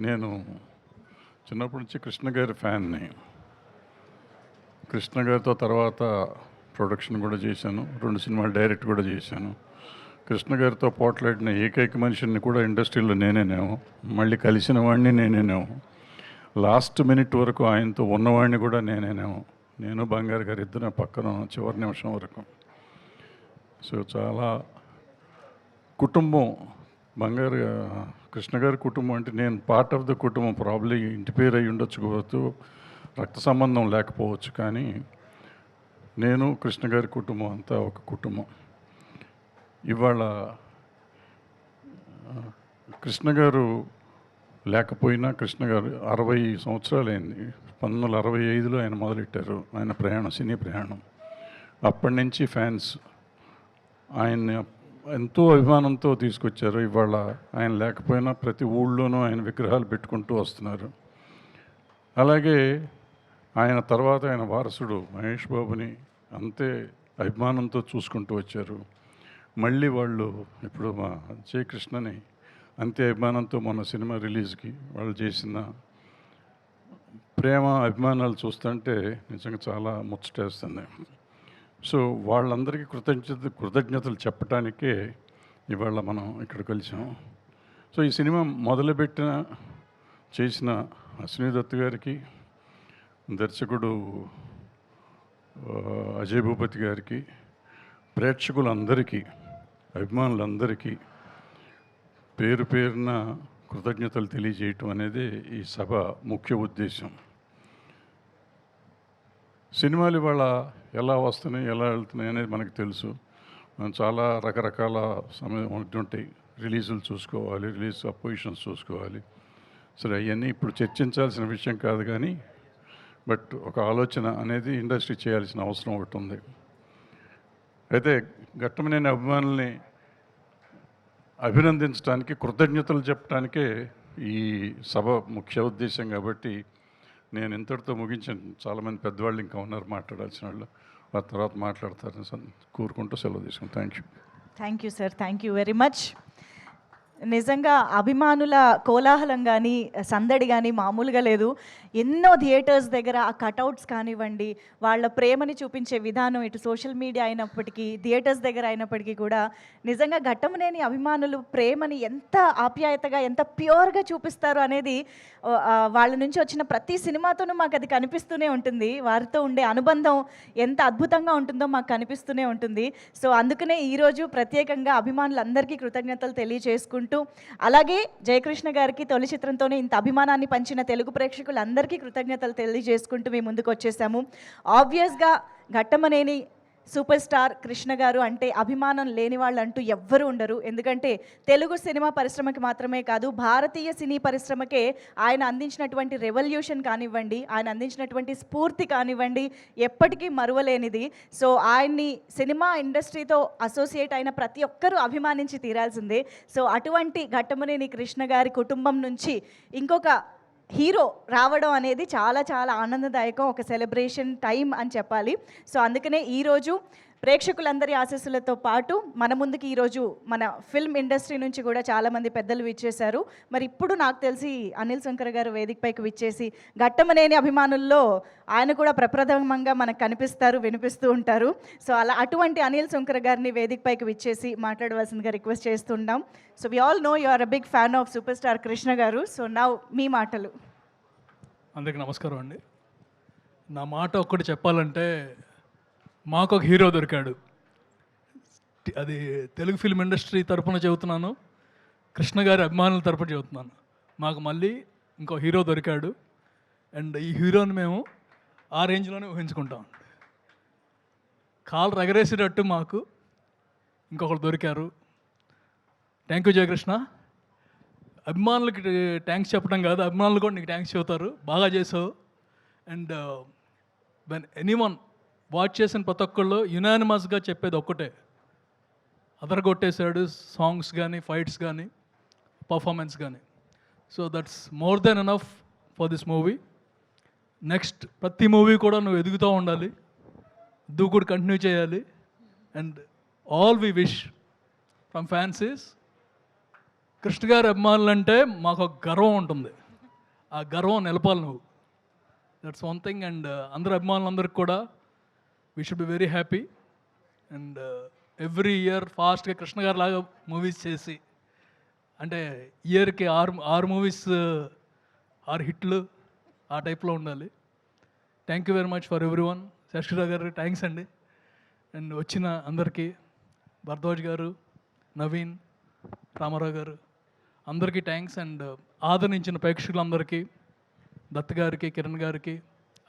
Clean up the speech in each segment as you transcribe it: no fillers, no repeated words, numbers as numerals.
నేను చిన్నప్పటి నుంచి కృష్ణ గారి ఫ్యాన్ని. కృష్ణ గారితో తర్వాత ప్రొడక్షన్ కూడా చేశాను, 2 సినిమాలు డైరెక్ట్ కూడా చేశాను. కృష్ణ గారితో పోట్లాడిన ఏకైక మనిషిని కూడా ఇండస్ట్రీలో నేనేనేమో, మళ్ళీ కలిసిన వాడిని నేనేనేమో, లాస్ట్ మినిట్ వరకు ఆయనతో ఉన్నవాడిని కూడా నేనేనేమో. నేను బంగారు గారు ఇద్దరు పక్కన చివరి నిమిషం వరకు. సో చాలా కుటుంబం, బంగారు కృష్ణ గారి కుటుంబం అంటే నేను పార్ట్ ఆఫ్ ద కుటుంబం. ప్రాబ్లీ ఇంటి పేరు అయి ఉండొచ్చుకోవచ్చు, రక్త సంబంధం లేకపోవచ్చు, కానీ నేను కృష్ణ గారి కుటుంబం అంతా ఒక కుటుంబం. ఇవాళ కృష్ణ గారు లేకపోయినా, కృష్ణ గారు 60 సంవత్సరాలు అయింది. 1965లో ఆయన మొదలెట్టారు ఆయన ప్రయాణం, సినీ ప్రయాణం. అప్పటి నుంచి ఫ్యాన్స్ ఆయన్ని ఎంతో అభిమానంతో తీసుకొచ్చారు. ఇవాళ ఆయన లేకపోయినా ప్రతి ఊళ్ళోనూ ఆయన విగ్రహాలు పెట్టుకుంటూ వస్తున్నారు. అలాగే ఆయన తర్వాత ఆయన వారసుడు మహేష్ బాబుని అంతే అభిమానంతో చూసుకుంటూ వచ్చారు. మళ్ళీ వాళ్ళు ఇప్పుడు మా జయకృష్ణని అంతే అభిమానంతో మొన్న సినిమా రిలీజ్కి వాళ్ళు చేసిన ప్రేమ అభిమానాలు చూస్తుంటే నిజంగా చాలా ముచ్చటేస్తుంది. సో వాళ్ళందరికీ కృతజ్ఞతలు చెప్పడానికే ఇవాళ మనం ఇక్కడ కలిసాం. సో ఈ సినిమా మొదలుపెట్టిన చేసిన అశ్విని దత్ గారికి, దర్శకుడు అజయ్ భూపతి గారికి, ప్రేక్షకులందరికీ, అభిమానులందరికీ పేరు పేరున కృతజ్ఞతలు తెలియజేయటం అనేది ఈ సభ ముఖ్య ఉద్దేశం. సినిమాలు ఇవాళ ఎలా వస్తున్నాయి, ఎలా వెళ్తున్నాయి అనేది మనకు తెలుసు. మనం చాలా రకరకాల సమయం ఉంటాయి. రిలీజులు చూసుకోవాలి, రిలీజ్ అపోజిషన్స్ చూసుకోవాలి. సరే, అవన్నీ ఇప్పుడు చర్చించాల్సిన విషయం కాదు, కానీ బట్ ఒక ఆలోచన అనేది ఇండస్ట్రీ చేయాల్సిన అవసరం ఒకటి ఉంది. అయితే ఘట్టమనేని అభిమానుల్ని అభినందించడానికి, కృతజ్ఞతలు చెప్పడానికే ఈ సభ ముఖ్య ఉద్దేశం. కాబట్టి నేను ఇంతటితో ముగించాను. చాలామంది పెద్దవాళ్ళు ఇంకా ఉన్నారు మాట్లాడాల్సిన వాళ్ళు, ఆ తర్వాత మాట్లాడతారని కోరుకుంటూ సెలవు తీసుకున్నాను. Thank you sir, thank you very much. నిజంగా అభిమానుల కోలాహలం కానీ సందడి కానీ మామూలుగా లేదు. ఎన్నో థియేటర్స్ దగ్గర ఆ కటౌట్స్ కానివ్వండి, వాళ్ళ ప్రేమని చూపించే విధానం ఇటు సోషల్ మీడియా అయినప్పటికీ, థియేటర్స్ దగ్గర అయినప్పటికీ కూడా నిజంగా ఘట్టమనేని అభిమానులు ప్రేమని ఎంత ఆప్యాయతగా, ఎంత ప్యూర్గా చూపిస్తారు అనేది వాళ్ళ నుంచి వచ్చిన ప్రతి సినిమాతోనూ మాకు అది కనిపిస్తూనే ఉంటుంది. వారితో ఉండే అనుబంధం ఎంత అద్భుతంగా ఉంటుందో మాకు కనిపిస్తూనే ఉంటుంది. సో అందుకనే ఈరోజు ప్రత్యేకంగా అభిమానులందరికీ కృతజ్ఞతలు తెలియజేసుకుంటూ, అలాగే జయకృష్ణ గారికి తొలి చిత్రంతోనే ఇంత అభిమానాన్ని పంచిన తెలుగు ప్రేక్షకులందరికీ కృతజ్ఞతలు తెలియజేసుకుంటూ మేము ముందుకు వచ్చేసాము. ఆబ్వియస్గా ఘట్టమనేని సూపర్ స్టార్ కృష్ణ గారు అంటే అభిమానం లేని వాళ్ళు అంటూ ఎవ్వరూ ఉండరు. ఎందుకంటే తెలుగు సినిమా పరిశ్రమకి మాత్రమే కాదు, భారతీయ సినీ పరిశ్రమకే ఆయన అందించినటువంటి రెవల్యూషన్ కానివ్వండి, ఆయన అందించినటువంటి స్ఫూర్తి కానివ్వండి, ఎప్పటికీ మరువలేనిది. సో ఆయన్ని సినిమా ఇండస్ట్రీతో అసోసియేట్ అయిన ప్రతి ఒక్కరూ అభిమానించి తీరాల్సిందే. సో అటువంటి ఘట్టమనేని కృష్ణ గారి కుటుంబం నుంచి ఇంకొక హీరో రావడం అనేది చాలా చాలా ఆనందదాయకం, ఒక సెలబ్రేషన్ టైం అని చెప్పాలి. సో అందుకనే ఈరోజు ప్రేక్షకులందరి ఆశీస్సులతో పాటు మన ముందుకి ఈరోజు మన ఫిల్మ్ ఇండస్ట్రీ నుంచి కూడా చాలామంది పెద్దలు విచ్చేశారు. మరి ఇప్పుడు నాకు తెలిసి అనిల్ శంకర్ గారు వేదికపైకి విచ్చేసి ఘట్టమనేని అభిమానుల్లో ఆయన కూడా ప్రప్రథమంగా మనకు కనిపిస్తారు, వినిపిస్తూ ఉంటారు. సో అటువంటి అనిల్ శంకర్ గారిని వేదికపైకి విచ్చేసి మాట్లాడవలసిందిగా రిక్వెస్ట్ చేస్తున్నాం. So we all know you are a big fan of super star Krishna garu. So now మీ మాటలు. అందరికీ నమస్కారం అండి. నా మాట ఒక్కటి చెప్పాలంటే, మాకు ఒక హీరో దొరికాడు. అది తెలుగు ఫిల్మ్ ఇండస్ట్రీ తరపున చెబుతున్నాను, కృష్ణ గారి అభిమానుల తరపున చెబుతున్నాను. మాకు మళ్ళీ ఇంకో హీరో దొరికాడు. అండ్ ఈ హీరోని మేము ఆ రేంజ్లోనే ఊహించుకుంటాం. కాలు రగరేసేటట్టు మాకు ఇంకొకరు దొరికారు. Thank you Jayakrishna. అభిమానులకి థ్యాంక్స్ చెప్పడం కాదు, అభిమానులు కూడా నీకు థ్యాంక్స్ చెబుతారు, బాగా చేసావు. అండ్ వెన్ ఎనీవన్ వాచ్ చేసిన ప్రతి ఒక్కళ్ళు యునానిమస్గా చెప్పేది ఒక్కటే, అదరగొట్టేశాడు సాంగ్స్ కానీ, ఫైట్స్ కానీ, పర్ఫార్మెన్స్ కానీ. So that's more than enough for this movie. Next ప్రతి మూవీ కూడా నువ్వు ఎదుగుతూ ఉండాలి, దూకుడు కంటిన్యూ చేయాలి. And all we wish from fans is, Krishna గారి అభిమానులు అంటే మాకు ఒక గర్వం ఉంటుంది. ఆ గర్వం నిలపాలి నువ్వు. That's one thing. అండ్ అందరు అభిమానులందరికీ కూడా we should be very happy. And every year ఫాస్ట్గా కృష్ణ గారు లాగా మూవీస్ చేసి, అంటే ఇయర్కి ఆరు మూవీస్ 6 హిట్లు ఆ టైప్లో ఉండాలి. Thank you very much for everyone. Sasirao garu thanks అండి. అండ్ వచ్చిన అందరికీ, భరద్వాజ్ గారు, నవీన్, రామారావు గారు అందరికీ థ్యాంక్స్. అండ్ ఆదరించిన ప్రేక్షకులందరికీ, దత్ గారికి, కిరణ్ గారికి,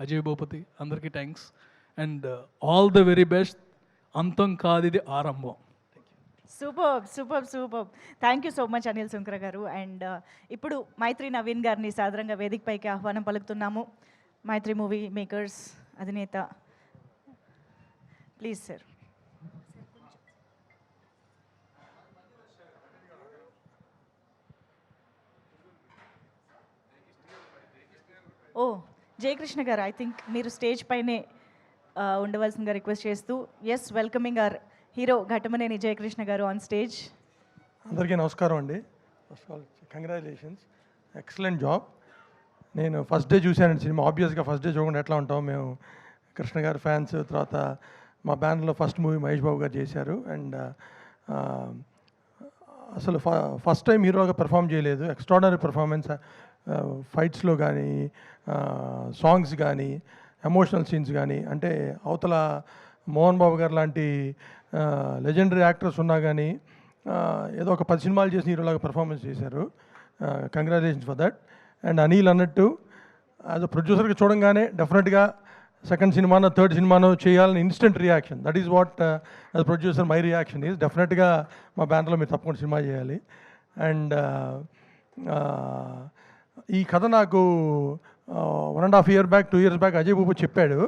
అజయ్ భూపతి అందరికీ thanks. And all the very best. అంతం కాదు ఇది ఆరంభం. Super super super. Thank you so much Anil Sunkara garu. And ఇప్పుడు మైత్రి నవీన్ గారిని సాదరంగా వేదికపైకి ఆహ్వానం పలుకుతున్నాము. మైత్రి మూవీ మేకర్స్ అధినేత, ప్లీజ్ సార్. ఓ జయకృష్ణ గారు, ఐ థింక్ మీరు స్టేజ్ పైనే ఉండవలసిందిగా రిక్వెస్ట్ చేస్తూ, yes, welcoming our hero Ghattamaneni Jayakrishna garu on stage. అందరికీ నమస్కారం అండి. First of all congratulations, excellent job. నేను ఫస్ట్ డే చూశానండి సినిమా. ఆబ్వియస్గా ఫస్ట్ డే చూడకుండా ఎట్లా ఉంటాం, మేము కృష్ణ గారి ఫ్యాన్స్. తర్వాత మా బ్యానర్లో ఫస్ట్ మూవీ మహేష్ బాబు గారు చేశారు. అండ్ అసలు ఫస్ట్ టైం హీరోగా పెర్ఫామ్ చేయలేదు. ఎక్స్ట్రాడనరీ పెర్ఫార్మెన్స్, ఫైట్స్లో కానీ, సాంగ్స్ కానీ, ఎమోషనల్ సీన్స్ కానీ. అంటే అవతల మోహన్ బాబు గారు లాంటి లెజెండరీ యాక్టర్స్ ఉన్నా కానీ ఏదో ఒక 10 సినిమాలు చేసిన హీరోలాగా పెర్ఫార్మెన్స్ చేశారు. Congratulations for that. And Anil అన్నట్టు యాజ్ అ ప్రొడ్యూసర్గా చూడంగానే డెఫినెట్గా సెకండ్ సినిమానో థర్డ్ సినిమానో చేయాలని instant reaction. That is what as producer my reaction is. డెఫినెట్గా మా బ్యానర్లో మీరు తప్పకుండా సినిమా చేయాలి. అండ్ ఈ కథ నాకు 1.5 years back, 2 years back Ajay Babu చెప్పాడు.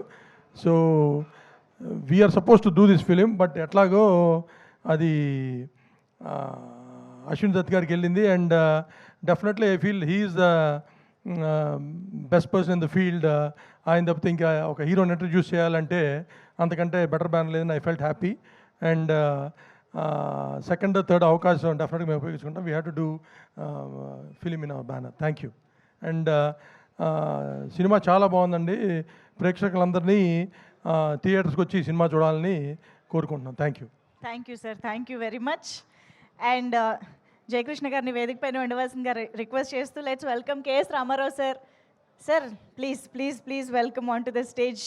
So we're supposed to do this film, but ఎట్లాగో అది అశ్విన్ దత్ గారికి వెళ్ళింది. And definitely I feel he's the best person in the field. ఆయన తప్పితే ఇంకా ఒక హీరోని ఇంట్రడ్యూస్ చేయాలంటే అంతకంటే బెటర్ బ్యాన్ లేదని I felt happy. And second third అవకాశం డెఫినెట్గా మేము ఉపయోగించుకుంటాం. We have to do film in our banner. Thank you. And సినిమా చాలా బాగుందండి. ప్రేక్షకులందరినీ థియేటర్స్కి వచ్చి సినిమా చూడాలని కోరుకుంటున్నాం. Thank you. Thank you sir, thank you very much. And Jayakrishna గారిని వేదిక పైన ఉండవలసిందిగా రిక్వెస్ట్ చేస్తూ, let's welcome KS Ramarao sir. Sir please please please welcome on to the stage.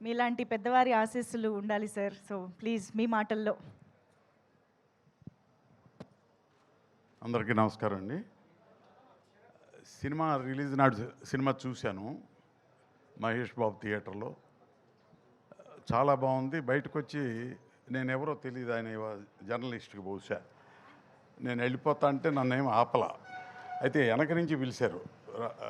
మీలాంటి పెద్దవారి ఆశీస్సులు ఉండాలి సార్. సో ప్లీజ్ మీ మాటల్లో. అందరికీ నమస్కారం అండి. సినిమా రిలీజ్ నాడు సినిమా చూశాను మహేష్ బాబు థియేటర్లో. చాలా బాగుంది. బయటకు వచ్చి నేను ఎవరో తెలియదు, ఆయన జర్నలిస్ట్కి బహుశా. నేను వెళ్ళిపోతా అంటే నన్ను ఏం ఆపలా. అయితే వెనక నుంచి పిలిచారు,